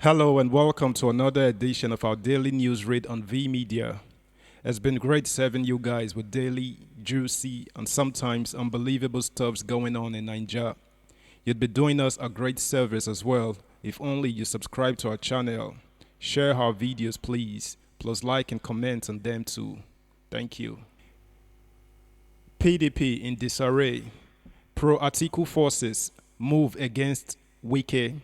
Hello and welcome to another edition of our daily news read on V Media. It's been great serving you guys with daily, juicy, and sometimes unbelievable stuffs going on in Nigeria. You'd be doing us a great service as well if only you subscribe to our channel. Share our videos please, plus like and comment on them too. Thank you. PDP in disarray. Pro-Atiku forces move against Wike.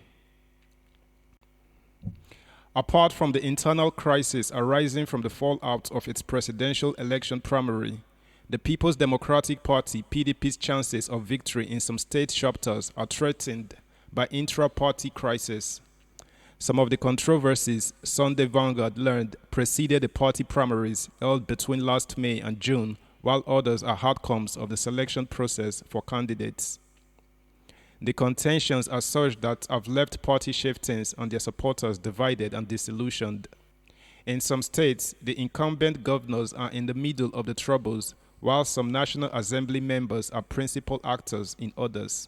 Apart from the internal crisis arising from the fallout of its presidential election primary, the People's Democratic Party (PDP's) chances of victory in some state chapters are threatened by intra-party crisis. Some of the controversies Sunday Vanguard learned preceded the party primaries held between last May and June, while others are outcomes of the selection process for candidates. The contentions are such that have left party chieftains and their supporters divided and disillusioned. In some states, the incumbent governors are in the middle of the troubles, while some National Assembly members are principal actors in others.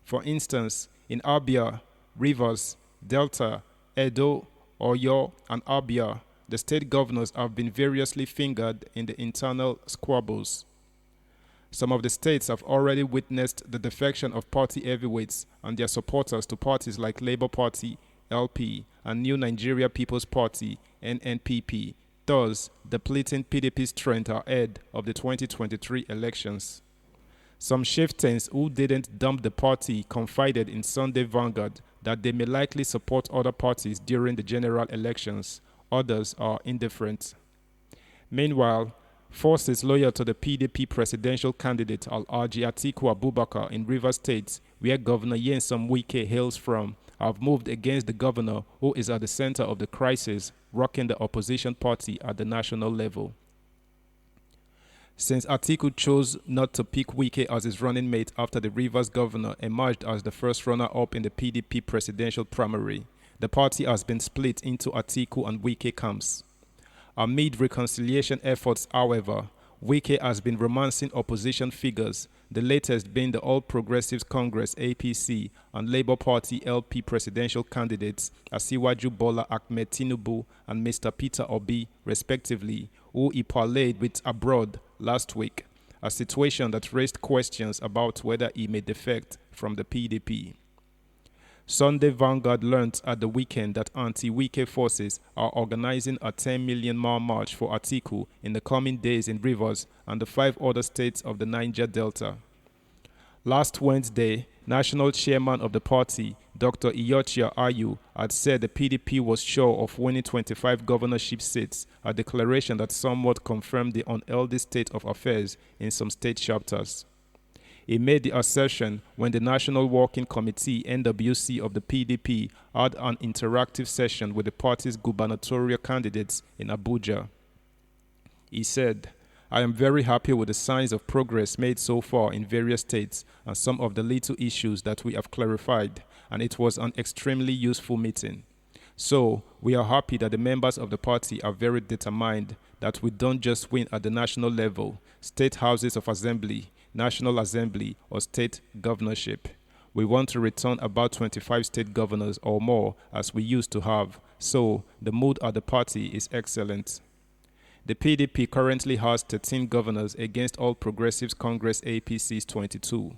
For instance, in Abia, Rivers, Delta, Edo, Oyo, and Abia, the state governors have been variously fingered in the internal squabbles. Some of the states have already witnessed the defection of party heavyweights and their supporters to parties like Labour Party, LP, and New Nigeria People's Party, NNPP, thus depleting PDP's strength ahead of the 2023 elections. Some chieftains who didn't dump the party confided in Sunday Vanguard that they may likely support other parties during the general elections. Others are indifferent. Meanwhile, forces loyal to the PDP presidential candidate Alhaji Atiku Abubakar in Rivers State, where Governor Nyesom Wike hails from, have moved against the governor who is at the center of the crisis, rocking the opposition party at the national level. Since Atiku chose not to pick Wike as his running mate after the Rivers governor emerged as the first runner-up in the PDP presidential primary, the party has been split into Atiku and Wike camps. Amid reconciliation efforts, however, Wike has been romancing opposition figures, the latest being the All Progressives Congress (APC) and Labour Party (LP) presidential candidates Asiwaju Bola Ahmed Tinubu and Mr. Peter Obi, respectively, who he parlayed with abroad last week, a situation that raised questions about whether he may defect from the PDP. Sunday Vanguard learnt at the weekend that anti-Wike forces are organizing a 10 million mile march for Atiku in the coming days in Rivers and the 5 other states of the Niger Delta. Last Wednesday, national chairman of the party, Dr. Iyorchia Ayu, had said the PDP was sure of winning 25 governorship seats, a declaration that somewhat confirmed the unhealthy state of affairs in some state chapters. He made the assertion when the National Working Committee (NWC) of the PDP had an interactive session with the party's gubernatorial candidates in Abuja. He said, "I am very happy with the signs of progress made so far in various states and some of the little issues that we have clarified, and it was an extremely useful meeting. So, we are happy that the members of the party are very determined that we don't just win at the national level, state houses of assembly, National Assembly, or state governorship. We want to return about 25 state governors or more as we used to have, so the mood at the party is excellent." The PDP currently has 13 governors against All Progressives Congress (APC's) 22.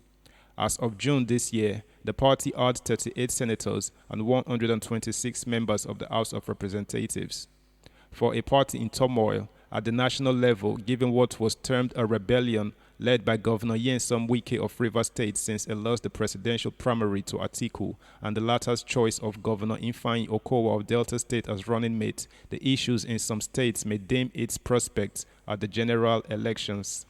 As of June this year, the party had 38 senators and 126 members of the House of Representatives. For a party in turmoil at the national level, given what was termed a rebellion led by Governor Nyesom Wike of Rivers State since he lost the presidential primary to Atiku, and the latter's choice of Governor Ifeanyi Okowa of Delta State as running mate, the issues in some states may dim its prospects at the general elections.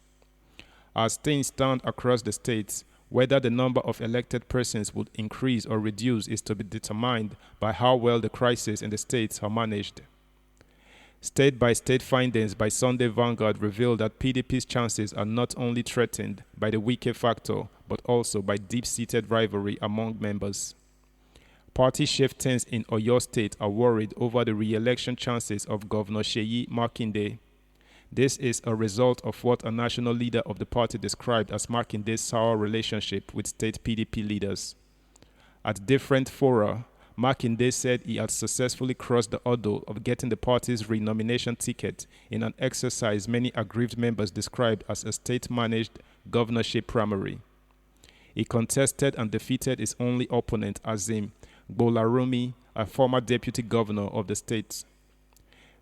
As things stand across the states, whether the number of elected persons would increase or reduce is to be determined by how well the crisis in the states are managed. State-by-state findings by Sunday Vanguard reveal that PDP's chances are not only threatened by the Wike factor, but also by deep-seated rivalry among members. Party chieftains in Oyo State are worried over the re-election chances of Governor Seyi Makinde. This is a result of what a national leader of the party described as Makinde's sour relationship with state PDP leaders. At different fora, Makinde said he had successfully crossed the hurdle of getting the party's renomination ticket in an exercise many aggrieved members described as a state-managed governorship primary. He contested and defeated his only opponent, Azim Gbolarumi, a former deputy governor of the state.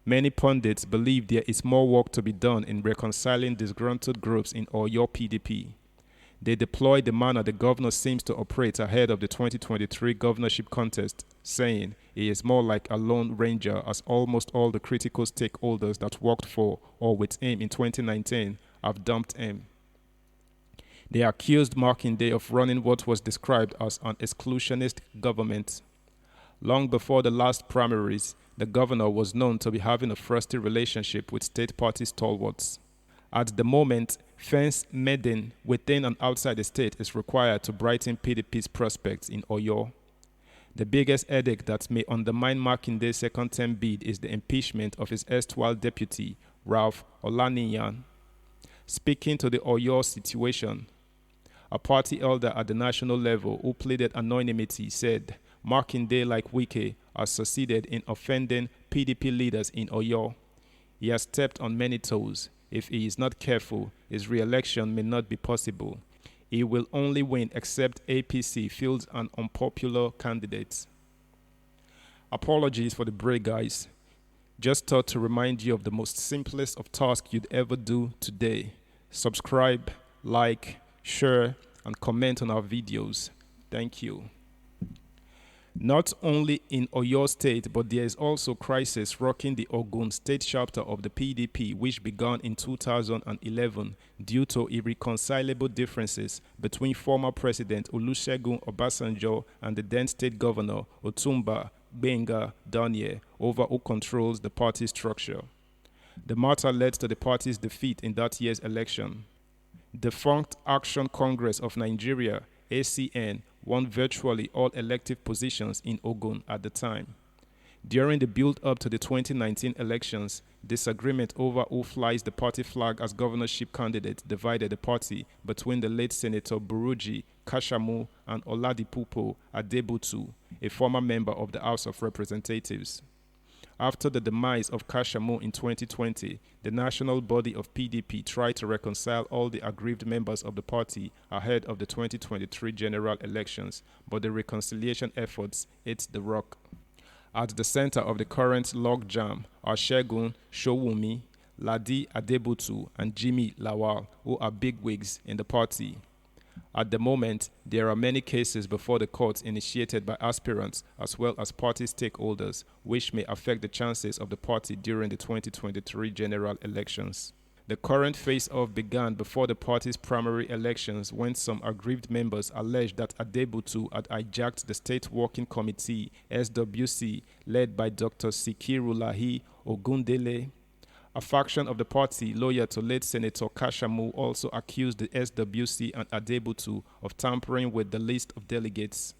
Many pundits believe there is more work to be done in reconciling disgruntled groups in Oyo PDP. They deploy the manner the governor seems to operate ahead of the 2023 governorship contest, saying he is more like a lone ranger as almost all the critical stakeholders that worked for or with him in 2019 have dumped him. They accused Makinde of running what was described as an exclusionist government. Long before the last primaries, the governor was known to be having a frosty relationship with state party stalwarts. At the moment, fence mending within and outside the state is required to brighten PDP's prospects in Oyo. The biggest headache that may undermine Makinde's second-term bid is the impeachment of his erstwhile deputy, Ralph Olaniyan. Speaking to the Oyo situation, a party elder at the national level who pleaded anonymity said Makinde, like Wike, has succeeded in offending PDP leaders in Oyo. He has stepped on many toes. If he is not careful, his re-election may not be possible. He will only win except APC fields an unpopular candidate. Apologies for the break, guys. Just thought to remind you of the most simplest of tasks you'd ever do today. Subscribe, like, share, and comment on our videos. Thank you. Not only in Oyo State, but there is also crisis rocking the Ogun State chapter of the PDP, which began in 2011 due to irreconcilable differences between former President Olusegun Obasanjo and the then State Governor Otumba Gbenga Daniel over who controls the party structure. The matter led to the party's defeat in that year's election. Defunct Action Congress of Nigeria, ACN, won virtually all elective positions in Ogun at the time. During the build-up to the 2019 elections, disagreement over who flies the party flag as governorship candidate divided the party between the late Senator Buruji Kashamu and Oladipupo Adebutu, a former member of the House of Representatives. After the demise of Kashamu in 2020, the national body of PDP tried to reconcile all the aggrieved members of the party ahead of the 2023 general elections, but the reconciliation efforts hit the rock. At the center of the current logjam are Segun Showunmi, Ladi Adebutu, and Jimmy Lawal, who are bigwigs in the party. At the moment, there are many cases before the courts initiated by aspirants as well as party stakeholders, which may affect the chances of the party during the 2023 general elections. The current face-off began before the party's primary elections when some aggrieved members alleged that Adebutu had hijacked the State Working Committee (SWC) led by Dr. Sikirulahi Ogundele. A faction of the party loyal to late Senator Kashamu also accused the SWC and Adebutu of tampering with the list of delegates.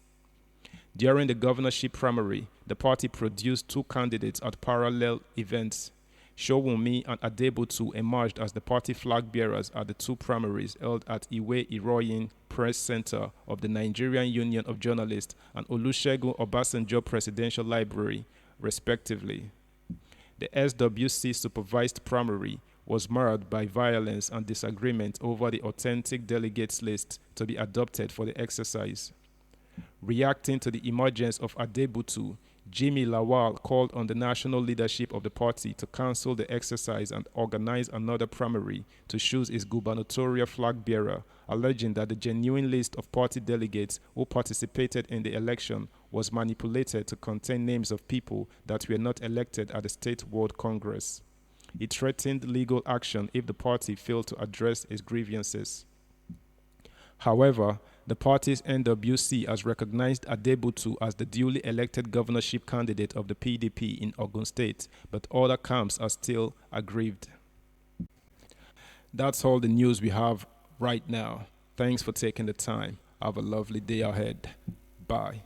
During the governorship primary, the party produced two candidates at parallel events. Showunmi and Adebutu emerged as the party flag bearers at the two primaries held at Iwe Iroyin Press Center of the Nigerian Union of Journalists and Olusegun Obasanjo Presidential Library, respectively. The SWC supervised primary was marred by violence and disagreement over the authentic delegates list to be adopted for the exercise. Reacting to the emergence of Adebutu, Jimmy Lawal called on the national leadership of the party to cancel the exercise and organize another primary to choose its gubernatorial flag bearer, alleging that the genuine list of party delegates who participated in the election was manipulated to contain names of people that were not elected at the State World Congress. He threatened legal action if the party failed to address its grievances. However, the party's NWC has recognized Adebutu as the duly elected governorship candidate of the PDP in Ogun State, but other camps are still aggrieved. That's all the news we have right now. Thanks for taking the time. Have a lovely day ahead. Bye.